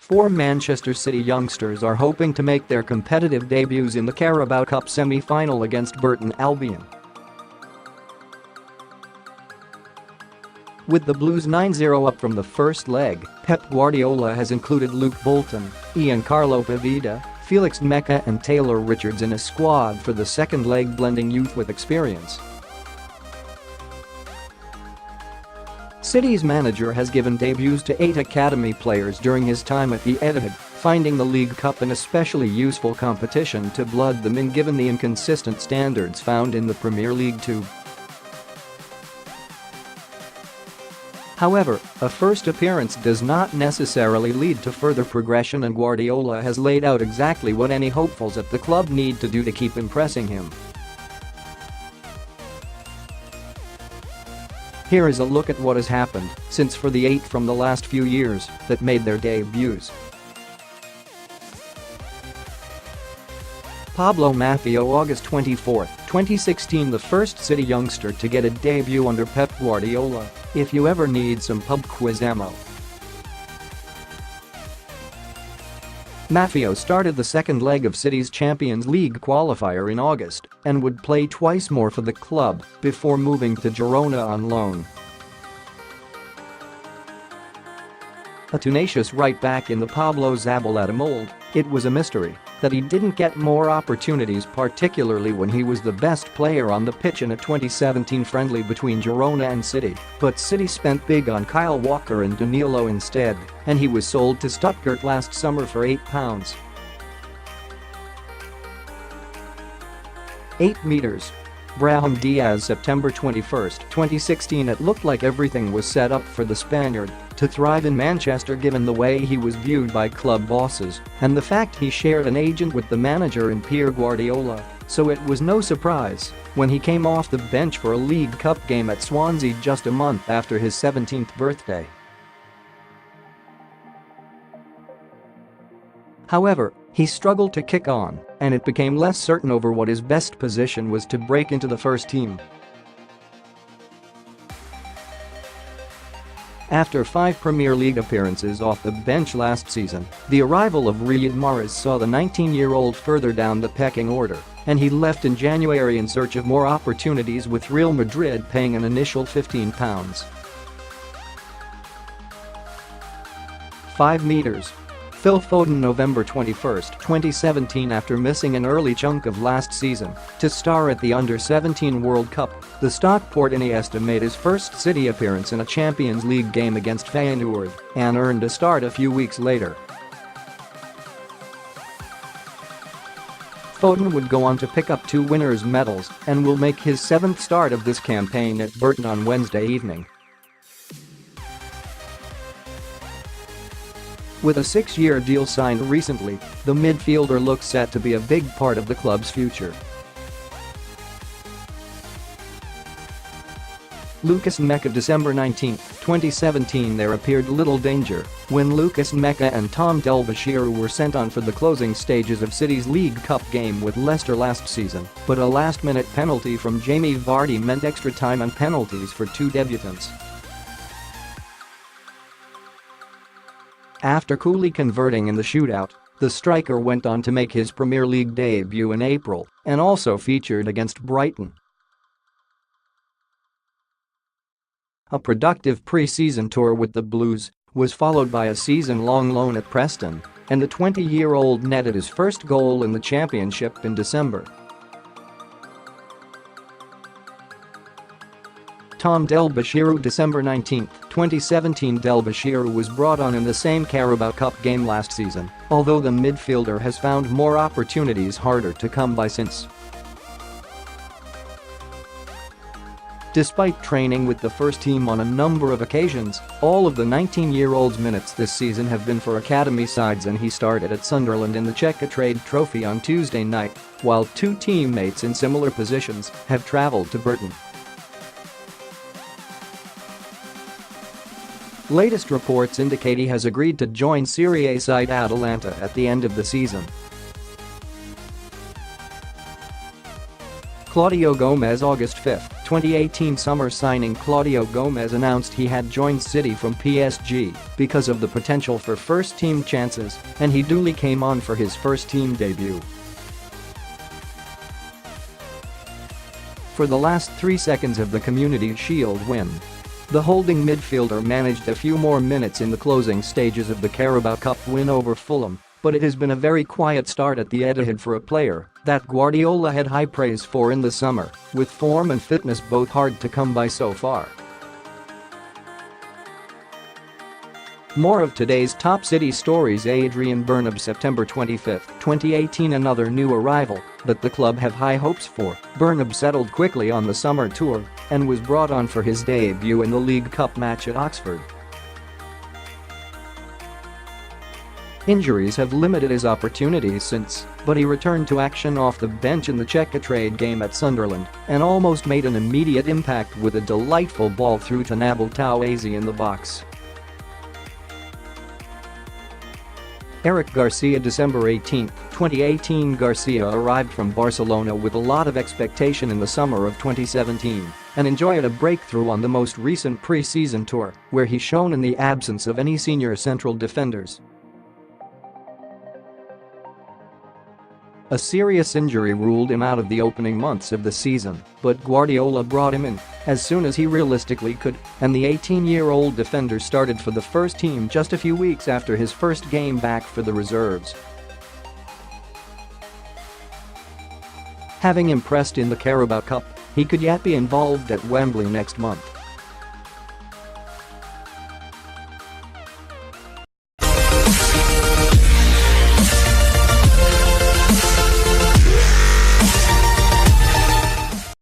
Four Manchester City youngsters are hoping to make their competitive debuts in the Carabao Cup semi-final against Burton Albion. With the Blues 9-0 up from the first leg, Pep Guardiola has included Luke Bolton, Carlo Poveda, Felix Nmecha and Taylor Richards in a squad for the second leg, blending youth with experience. City's manager has given debuts to 8 academy players during his time at the Etihad, finding the League Cup an especially useful competition to blood them in given the inconsistent standards found in the Premier League too. However, a first appearance does not necessarily lead to further progression, and Guardiola has laid out exactly what any hopefuls at the club need to do to keep impressing him. Here is a look at what has happened since for the 8 from the last few years that made their debuts. Pablo Maffeo, August 24, 2016, the first City youngster to get a debut under Pep Guardiola, if you ever need some pub quiz ammo. Maffeo started the second leg of City's Champions League qualifier in August and would play twice more for the club before moving to Girona on loan. A tenacious right-back in the Pablo Zabaleta mould, it was a mystery that he didn't get more opportunities, particularly when he was the best player on the pitch in a 2017 friendly between Girona and City, but City spent big on Kyle Walker and Danilo instead, and he was sold to Stuttgart last summer for £8. 8 meters. Brahim Diaz, September 21, 2016. It looked like everything was set up for the Spaniard to thrive in Manchester given the way he was viewed by club bosses and the fact he shared an agent with the manager in Pere Guardiola, so it was no surprise when he came off the bench for a League Cup game at Swansea just a month after his 17th birthday. However, he struggled to kick on, and it became less certain over what his best position was to break into the first team. After 5 Premier League appearances off the bench last season, the arrival of Riyad Mahrez saw the 19-year-old further down the pecking order, and he left in January in search of more opportunities, with Real Madrid paying an initial £15. 5 meters. Phil Foden, November 21, 2017. After missing an early chunk of last season to star at the Under-17 World Cup, the Stockport Iniesta made his first City appearance in a Champions League game against Feyenoord and earned a start a few weeks later. Foden would go on to pick up 2 winners' medals and will make his 7th start of this campaign at Burton on Wednesday evening. With a 6-year deal signed recently, the midfielder looks set to be a big part of the club's future. Lukas Nmecha, December 19, 2017. There appeared little danger when Lukas Nmecha and Dele-Bashiru were sent on for the closing stages of City's League Cup game with Leicester last season, but a last-minute penalty from Jamie Vardy meant extra time and penalties for 2 debutants. After coolly converting in the shootout, the striker went on to make his Premier League debut in April and also featured against Brighton. A productive pre-season tour with the Blues was followed by a season-long loan at Preston, and the 20-year-old netted his first goal in the Championship in December. Dele-Bashiru, December 19, 2017. Dele-Bashiru was brought on in the same Carabao Cup game last season, although the midfielder has found more opportunities harder to come by since. Despite training with the first team on a number of occasions, all of the 19-year-old's minutes this season have been for academy sides, and he started at Sunderland in the Checkatrade Trophy on Tuesday night, while 2 teammates in similar positions have travelled to Burton. Latest reports indicate he has agreed to join Serie A side Atalanta at the end of the season. Claudio Gomez, August 5, 2018 summer signing Claudio Gomez announced he had joined City from PSG because of the potential for first-team chances, and he duly came on for his first-team debut. For the last 3 seconds of the Community Shield win, the holding midfielder managed a few more minutes in the closing stages of the Carabao Cup win over Fulham, but it has been a very quiet start at the Etihad for a player that Guardiola had high praise for in the summer, with form and fitness both hard to come by so far. More of today's top City stories. Adrian Bernab, September 25, 2018. Another new arrival that the club have high hopes for. Bernab settled quickly on the summer tour and was brought on for his debut in the League Cup match at Oxford. Injuries have limited his opportunities since, but he returned to action off the bench in the Checkatrade game at Sunderland and almost made an immediate impact with a delightful ball through to Nabil Taouazi in the box. Eric Garcia, December 18, 2018. Garcia arrived from Barcelona with a lot of expectation in the summer of 2017 and enjoyed a breakthrough on the most recent pre-season tour, where he shone in the absence of any senior central defenders. A serious injury ruled him out of the opening months of the season, but Guardiola brought him in as soon as he realistically could, and the 18-year-old defender started for the first team just a few weeks after his first game back for the reserves. Having impressed in the Carabao Cup, he could yet be involved at Wembley next month.